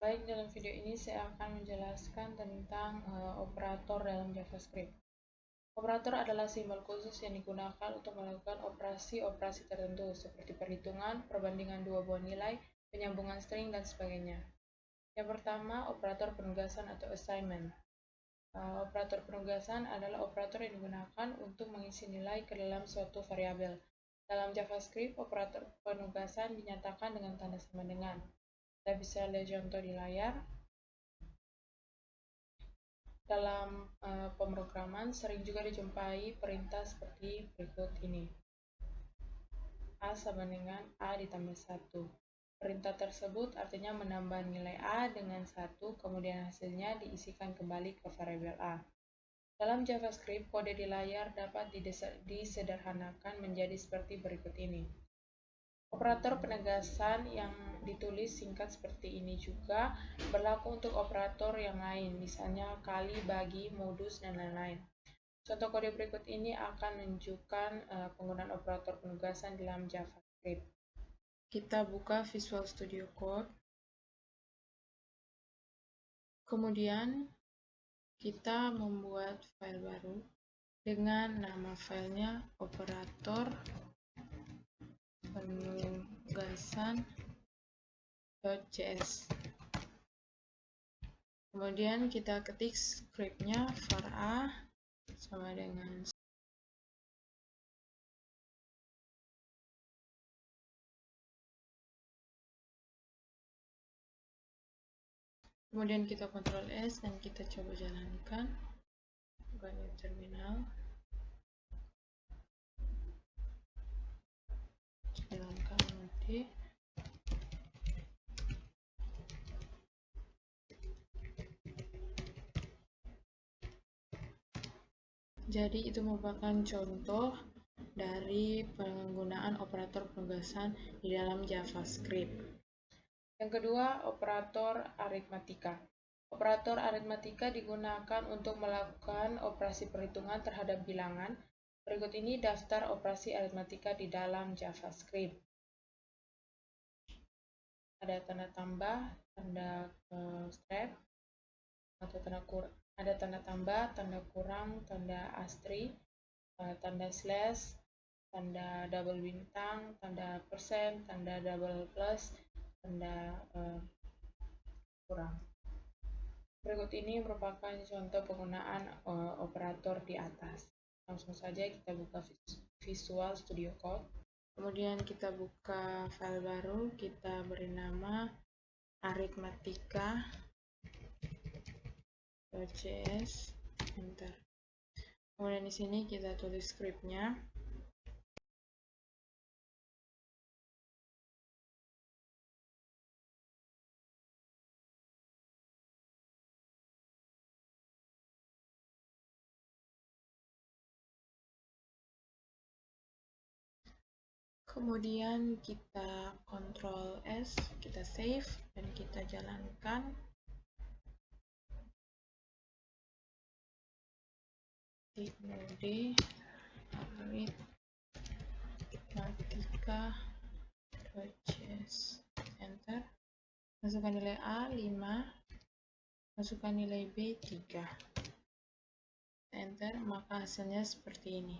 Baik, dalam video ini saya akan menjelaskan tentang operator dalam JavaScript. Operator adalah simbol khusus yang digunakan untuk melakukan operasi-operasi tertentu, seperti perhitungan, perbandingan dua buah nilai, penyambungan string, dan sebagainya. Yang pertama, operator penugasan atau assignment. Operator penugasan adalah operator yang digunakan untuk mengisi nilai ke dalam suatu variabel. Dalam JavaScript, operator penugasan dinyatakan dengan tanda sama dengan. Kita bisa lihat contoh di layar. Dalam pemrograman sering juga dijumpai perintah seperti berikut ini. A sama dengan A ditambah 1. Perintah tersebut artinya menambah nilai A dengan 1, kemudian hasilnya diisikan kembali ke variabel A. Dalam JavaScript, kode di layar dapat disederhanakan menjadi seperti berikut ini. Operator penegasan yang ditulis singkat seperti ini juga berlaku untuk operator yang lain, misalnya kali, bagi, modus, dan lain-lain. Contoh kode berikut ini akan menunjukkan penggunaan operator penugasan dalam JavaScript. Kita buka Visual Studio Code. Kemudian kita membuat file baru dengan nama filenya operator penugasan.js. Kemudian kita ketik scriptnya var a sama dengan kemudian kita Ctrl S dan kita coba jalankan. Buka di terminal. Jalankan nanti. Jadi itu merupakan contoh dari penggunaan operator penugasan di dalam JavaScript. Yang kedua, operator aritmatika. Operator aritmatika digunakan untuk melakukan operasi perhitungan terhadap bilangan. Berikut ini daftar operasi aritmatika di dalam JavaScript. Ada tanda tambah, tanda strap, atau ada tanda tambah, tanda kurang, tanda asterisk, tanda slash, tanda double bintang, tanda persen, tanda double plus, tanda kurang. Berikut ini merupakan contoh penggunaan operator di atas. Langsung saja kita buka Visual Studio Code. Kemudian kita buka file baru, kita beri nama arithmetica.js. Enter. Kemudian di sini kita tulis scriptnya. Kemudian kita Ctrl S, kita save, dan kita jalankan. Di mode arithmetica.js. Enter. Masukkan nilai A 5, masukkan nilai B 3. Enter, maka hasilnya seperti ini.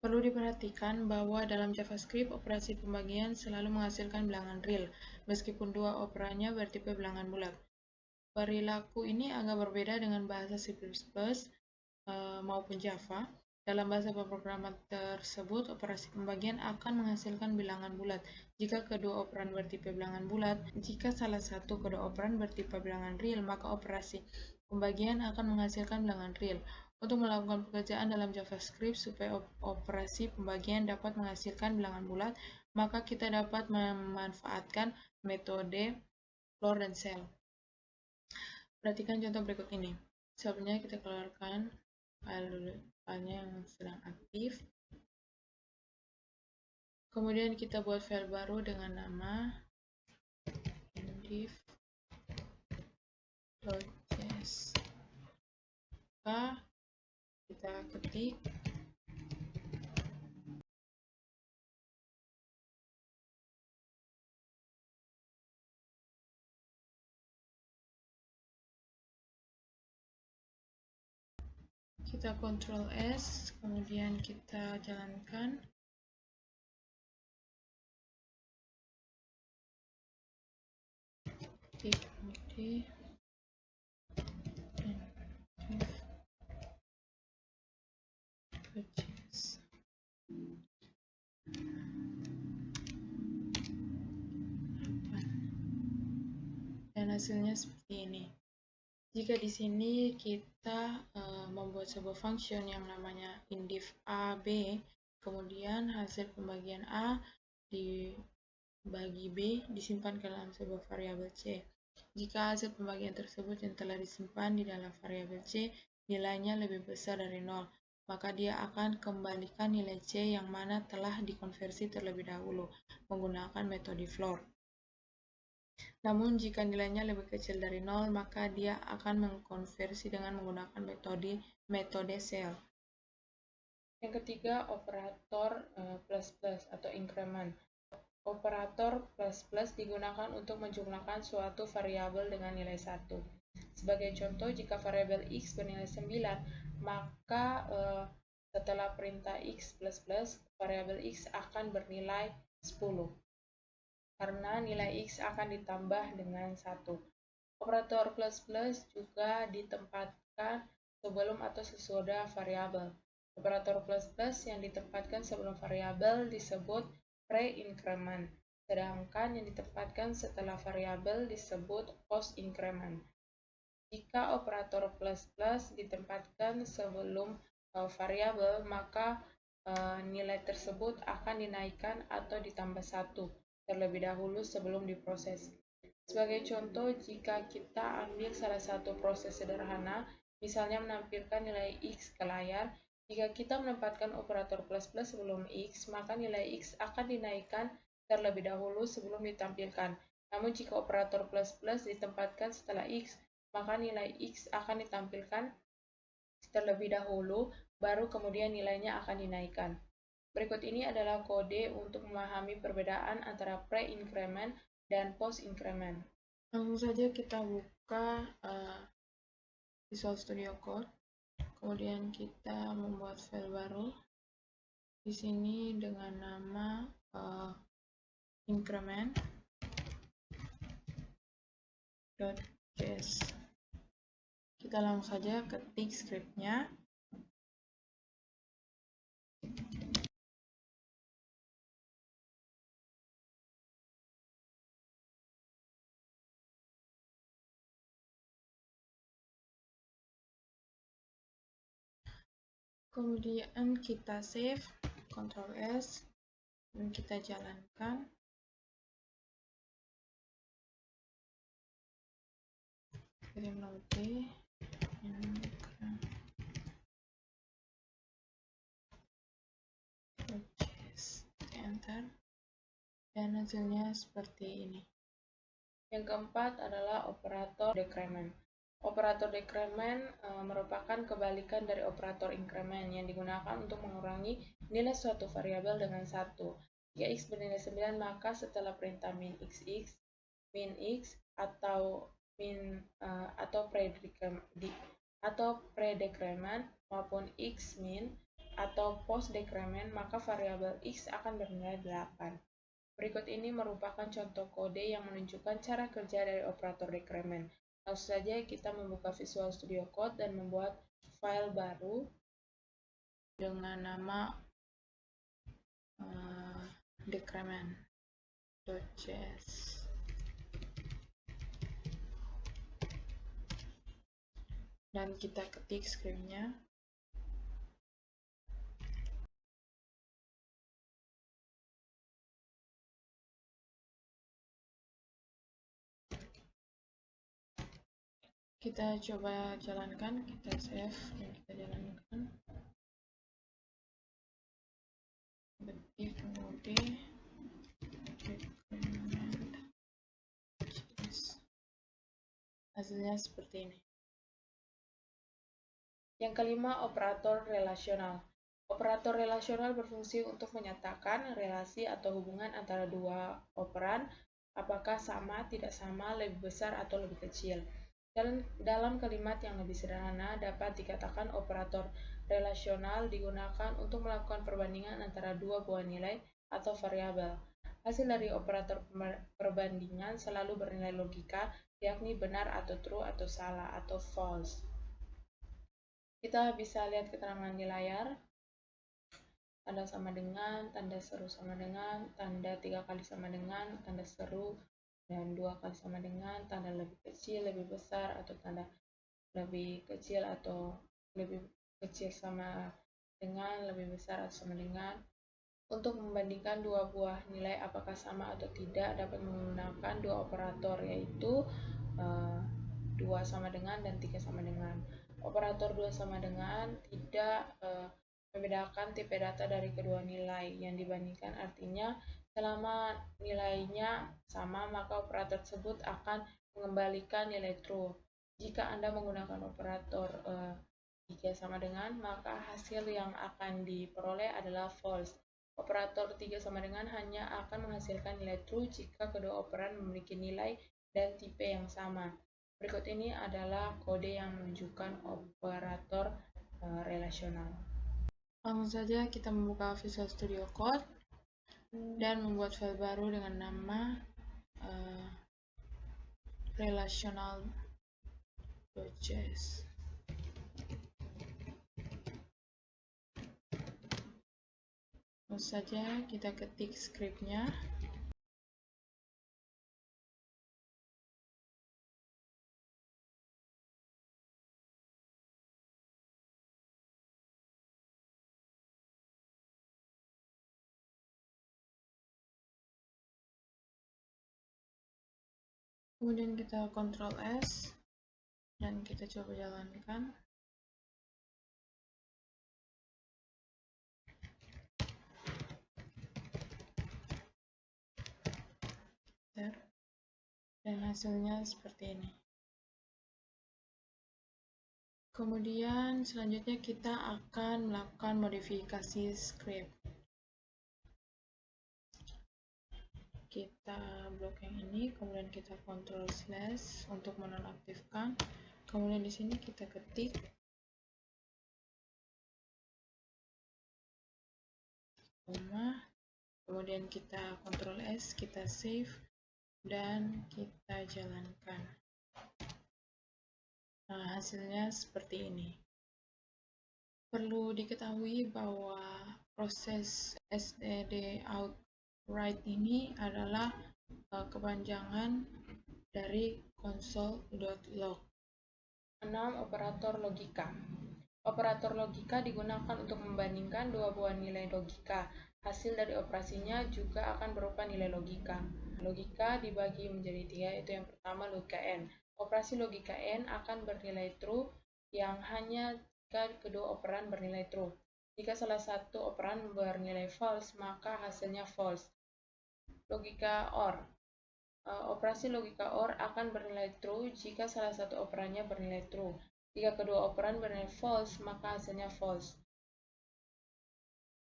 Perlu diperhatikan bahwa dalam JavaScript, operasi pembagian selalu menghasilkan bilangan real, meskipun dua operannya bertipe bilangan bulat. Perilaku ini agak berbeda dengan bahasa C++ maupun Java. Dalam bahasa pemrograman tersebut, operasi pembagian akan menghasilkan bilangan bulat jika kedua operan bertipe bilangan bulat. Jika salah satu kedua operan bertipe bilangan real, maka operasi pembagian akan menghasilkan bilangan real. Untuk melakukan pekerjaan dalam JavaScript supaya operasi pembagian dapat menghasilkan bilangan bulat, maka kita dapat memanfaatkan metode floor dan cell. Perhatikan contoh berikut ini. Sebelumnya kita keluarkan filenya yang sedang aktif. Kemudian kita buat file baru dengan nama div.js. Kita ketik Kita Ctrl S, kemudian kita jalankan. Kemudian purchase. Dan hasilnya seperti ini. Jika di sini kita membuat sebuah function yang namanya indiv A, B, kemudian hasil pembagian A dibagi B disimpan ke dalam sebuah variabel C. Jika hasil pembagian tersebut yang telah disimpan di dalam variabel C nilainya lebih besar dari 0, maka dia akan kembalikan nilai C yang mana telah dikonversi terlebih dahulu menggunakan metode floor. Namun jika nilainya lebih kecil dari 0, maka dia akan mengkonversi dengan menggunakan metode cell. Yang ketiga, operator plus plus atau increment. Operator plus plus digunakan untuk menjumlahkan suatu variabel dengan nilai 1. Sebagai contoh, jika variabel x bernilai 9, maka setelah perintah x plus plus, variabel x akan bernilai 10. Karena nilai x akan ditambah dengan 1. Operator plus plus juga ditempatkan sebelum atau sesudah variabel. Operator plus plus yang ditempatkan sebelum variabel disebut pre-increment, sedangkan yang ditempatkan setelah variabel disebut post-increment. Jika operator plus plus ditempatkan sebelum variabel, maka nilai tersebut akan dinaikkan atau ditambah 1 terlebih dahulu sebelum diproses. Sebagai contoh, jika kita ambil salah satu proses sederhana, misalnya menampilkan nilai x ke layar, jika kita menempatkan operator plus plus sebelum x, maka nilai x akan dinaikkan terlebih dahulu sebelum ditampilkan. Namun jika operator plus plus ditempatkan setelah x, maka nilai x akan ditampilkan terlebih dahulu, baru kemudian nilainya akan dinaikkan. Berikut ini adalah kode untuk memahami perbedaan antara pre-increment dan post-increment. Langsung saja kita buka Visual Studio Code, kemudian kita membuat file baru. Di sini dengan nama increment.js. Kita langsung saja ketik scriptnya. Kemudian kita save, Ctrl S, dan kita jalankan. Kirim note, enter, dan hasilnya seperti ini. Yang keempat adalah operator decrement. Operator decrement merupakan kebalikan dari operator increment yang digunakan untuk mengurangi nilai suatu variabel dengan 1. Jika x bernilai 9, maka setelah perintah min x atau pre-decrement maupun x min atau post decrement, maka variabel x akan bernilai 8. Berikut ini merupakan contoh kode yang menunjukkan cara kerja dari operator decrement. Langsung saja kita membuka Visual Studio Code dan membuat file baru dengan nama decrement.js. Dan kita ketik scriptnya. Kita coba jalankan, kita save dan kita jalankan. Ketik kemudian hasilnya seperti ini. Yang kelima, operator relasional. Operator relasional berfungsi untuk menyatakan relasi atau hubungan antara dua operan, apakah sama, tidak sama, lebih besar, atau lebih kecil. Dalam kalimat yang lebih sederhana, dapat dikatakan operator relasional digunakan untuk melakukan perbandingan antara dua buah nilai atau variabel. Hasil dari operator perbandingan selalu bernilai logika, yakni benar atau true atau salah atau false. Kita bisa lihat keterangan di layar. Tanda sama dengan, tanda seru sama dengan, tanda 3 kali sama dengan, tanda seru, dan 2 kali sama dengan, tanda lebih kecil, lebih besar, atau tanda lebih kecil atau lebih kecil sama dengan, lebih besar atau sama dengan. Untuk membandingkan dua buah nilai apakah sama atau tidak dapat menggunakan dua operator, yaitu 2 sama dengan dan 3 sama dengan. Operator 2 sama dengan tidak membedakan tipe data dari kedua nilai yang dibandingkan, artinya selama nilainya sama maka operator tersebut akan mengembalikan nilai true. Jika Anda menggunakan operator 3 sama dengan, maka hasil yang akan diperoleh adalah false. Operator 3 sama dengan hanya akan menghasilkan nilai true jika kedua operan memiliki nilai dan tipe yang sama. Berikut ini adalah kode yang menunjukkan operator relasional. Langsung saja kita membuka Visual Studio Code dan membuat file baru dengan nama relational.js. Langsung saja kita ketik scriptnya. Kemudian kita Ctrl S dan kita coba jalankan. Dan hasilnya seperti ini. Kemudian selanjutnya kita akan melakukan modifikasi script. Kita blok yang ini, kemudian kita Ctrl / untuk menonaktifkan. Kemudian di sini kita ketik koma, kemudian kita Ctrl S, kita save dan kita jalankan. Nah, hasilnya seperti ini. Perlu diketahui bahwa proses stdout write ini adalah kepanjangan dari console.log. 6. Operator logika. Operator logika digunakan untuk membandingkan dua buah nilai logika. Hasil dari operasinya juga akan berupa nilai logika. Logika dibagi menjadi 3, yaitu yang pertama logika N. Operasi logika N akan bernilai true yang hanya jika kedua operan bernilai true. Jika salah satu operan bernilai false, maka hasilnya false. Logika OR. Operasi logika OR akan bernilai true jika salah satu operannya bernilai true. Jika kedua operan bernilai false, maka hasilnya false.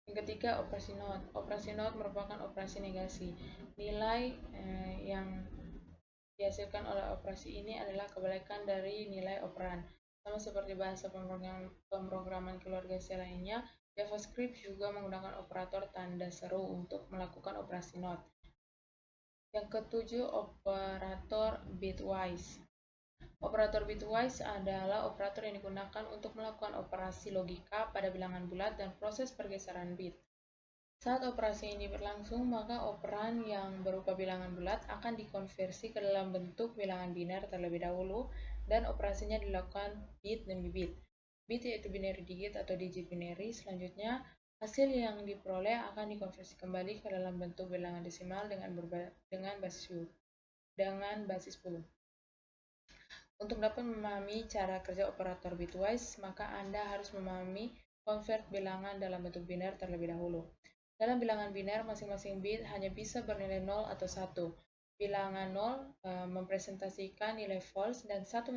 Yang ketiga, operasi NOT. Operasi NOT merupakan operasi negasi. Nilai yang dihasilkan oleh operasi ini adalah kebalikan dari nilai operan. Sama seperti bahasa pemrograman keluarga C lainnya, JavaScript juga menggunakan operator tanda seru untuk melakukan operasi NOT. Yang ketujuh, operator bitwise. Operator bitwise adalah operator yang digunakan untuk melakukan operasi logika pada bilangan bulat dan proses pergeseran bit. Saat operasi ini berlangsung, maka operan yang berupa bilangan bulat akan dikonversi ke dalam bentuk bilangan biner terlebih dahulu, dan operasinya dilakukan bit demi bit. Bit yaitu binary digit atau digit binary. Selanjutnya, hasil yang diperoleh akan dikonversi kembali ke dalam bentuk bilangan desimal dengan basis 10. Untuk dapat memahami cara kerja operator bitwise, maka Anda harus memahami convert bilangan dalam bentuk biner terlebih dahulu. Dalam bilangan biner, masing-masing bit hanya bisa bernilai 0 atau 1. Bilangan 0 mempresentasikan nilai false dan 1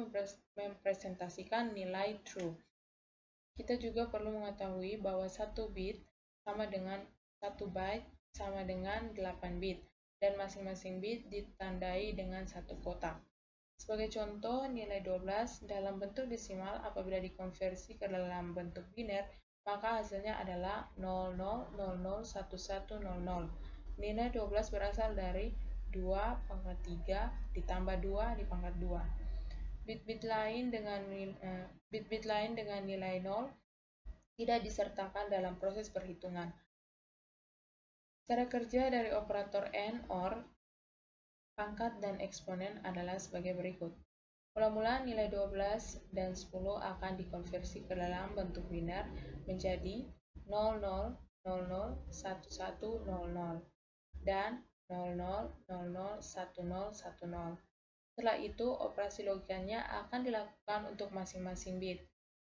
mempresentasikan nilai true. Kita juga perlu mengetahui bahwa 1 bit sama dengan 1 byte sama dengan 8 bit, dan masing-masing bit ditandai dengan 1 kotak. Sebagai contoh, nilai 12 dalam bentuk desimal apabila dikonversi ke dalam bentuk biner, maka hasilnya adalah 00001100. Nilai 12 berasal dari 2 pangkat 3 ditambah 2 di pangkat 2. Bit-bit lain dengan nilai 0 tidak disertakan dalam proses perhitungan. Cara kerja dari operator AND, OR, pangkat dan eksponen adalah sebagai berikut. Mula-mula nilai 12 dan 10 akan dikonversi ke dalam bentuk biner menjadi 00001100 dan 00001010. Setelah itu, operasi logikanya akan dilakukan untuk masing-masing bit.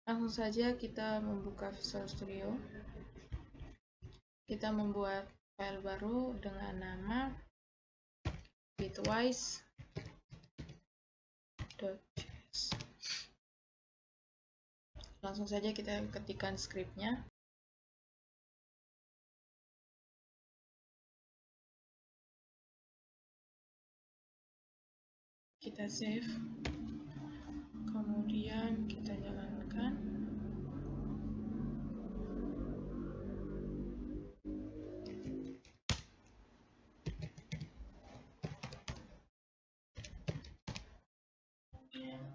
Langsung saja kita membuka Visual Studio. Kita membuat file baru dengan nama bitwise.js. Langsung saja kita ketikkan skripnya. Kita save, kemudian kita jalankan.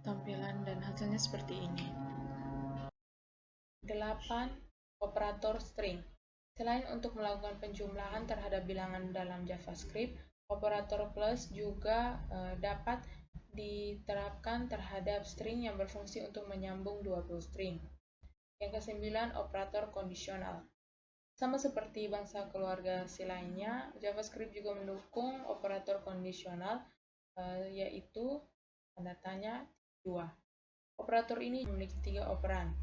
Tampilan dan hasilnya seperti ini. 8. Operator string. Selain untuk melakukan penjumlahan terhadap bilangan dalam JavaScript, operator plus juga dapat diterapkan terhadap string yang berfungsi untuk menyambung dua buah string. Yang ke-9, operator kondisional. Sama seperti bangsa keluarga C lainnya, JavaScript juga mendukung operator kondisional, yaitu tanda tanya 2. Operator ini memiliki 3 operan.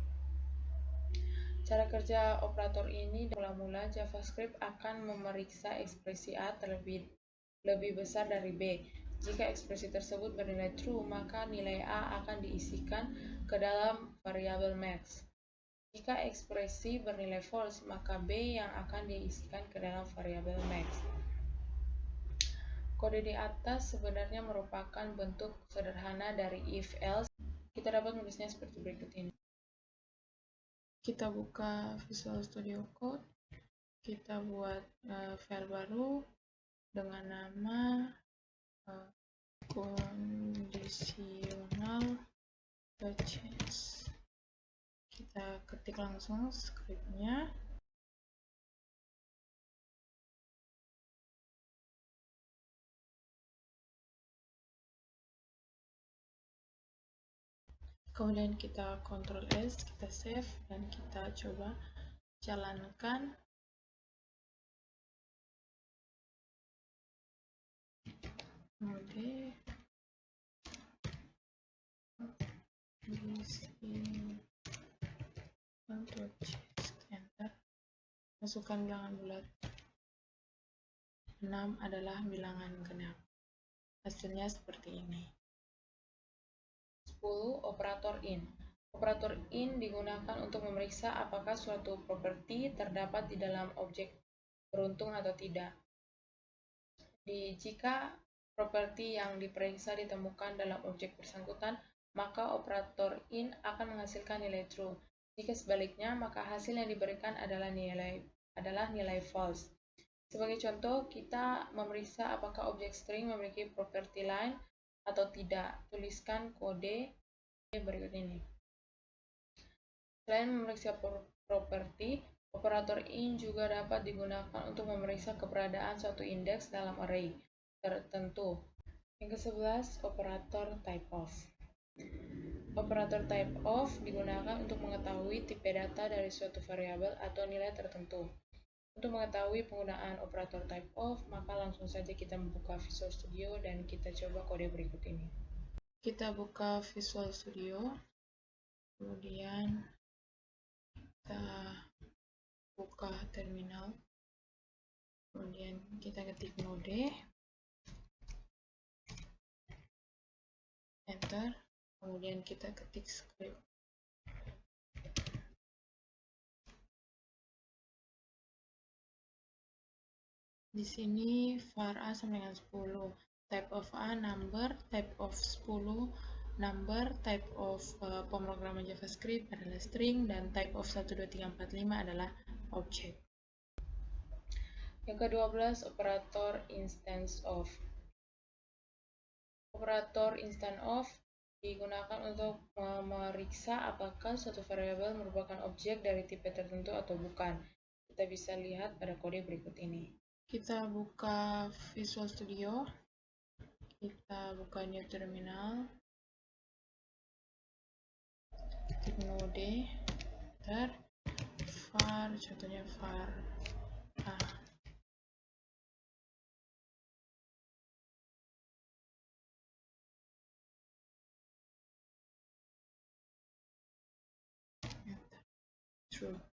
Cara kerja operator ini, mula-mula JavaScript akan memeriksa ekspresi A lebih besar dari B. Jika ekspresi tersebut bernilai true, maka nilai A akan diisikan ke dalam variabel max. Jika ekspresi bernilai false, maka B yang akan diisikan ke dalam variabel max. Kode di atas sebenarnya merupakan bentuk sederhana dari if-else. Kita dapat menulisnya seperti berikut ini. Kita buka Visual Studio Code, kita buat file baru dengan nama conditional.js. Kita ketik langsung skripnya. Kemudian kita Ctrl S, kita save, dan kita coba jalankan. Kemudian enter. Masukkan bilangan bulat. 6 adalah bilangan genap. Hasilnya seperti ini. 10. Operator in. Operator in digunakan untuk memeriksa apakah suatu properti terdapat di dalam objek beruntung atau tidak. Jika properti yang diperiksa ditemukan dalam objek bersangkutan, maka operator in akan menghasilkan nilai true. Jika sebaliknya, maka hasil yang diberikan adalah nilai false. Sebagai contoh, kita memeriksa apakah objek string memiliki properti lain atau tidak. Tuliskan kode berikut ini. Selain memeriksa properti, operator in juga dapat digunakan untuk memeriksa keberadaan suatu indeks dalam array tertentu. Yang ke-11, operator typeof. Operator typeof digunakan untuk mengetahui tipe data dari suatu variabel atau nilai tertentu. Untuk mengetahui penggunaan operator typeof, maka langsung saja kita membuka Visual Studio dan kita coba kode berikut ini. Kita buka Visual Studio, kemudian kita buka terminal, kemudian kita ketik node, enter, kemudian kita ketik script. Di sini var A sama dengan 10. type of A number, type of 10 number, type of pemrograman JavaScript adalah string, dan type of 1, 2, 3, 4, 5 adalah object. Yang ke-12, operator instance of. Operator instance of digunakan untuk memeriksa apakah suatu variabel merupakan objek dari tipe tertentu atau bukan. Kita bisa lihat pada kode berikut ini. Kita buka Visual Studio, kita buka New Terminal, ketik node, var, contohnya var A. True.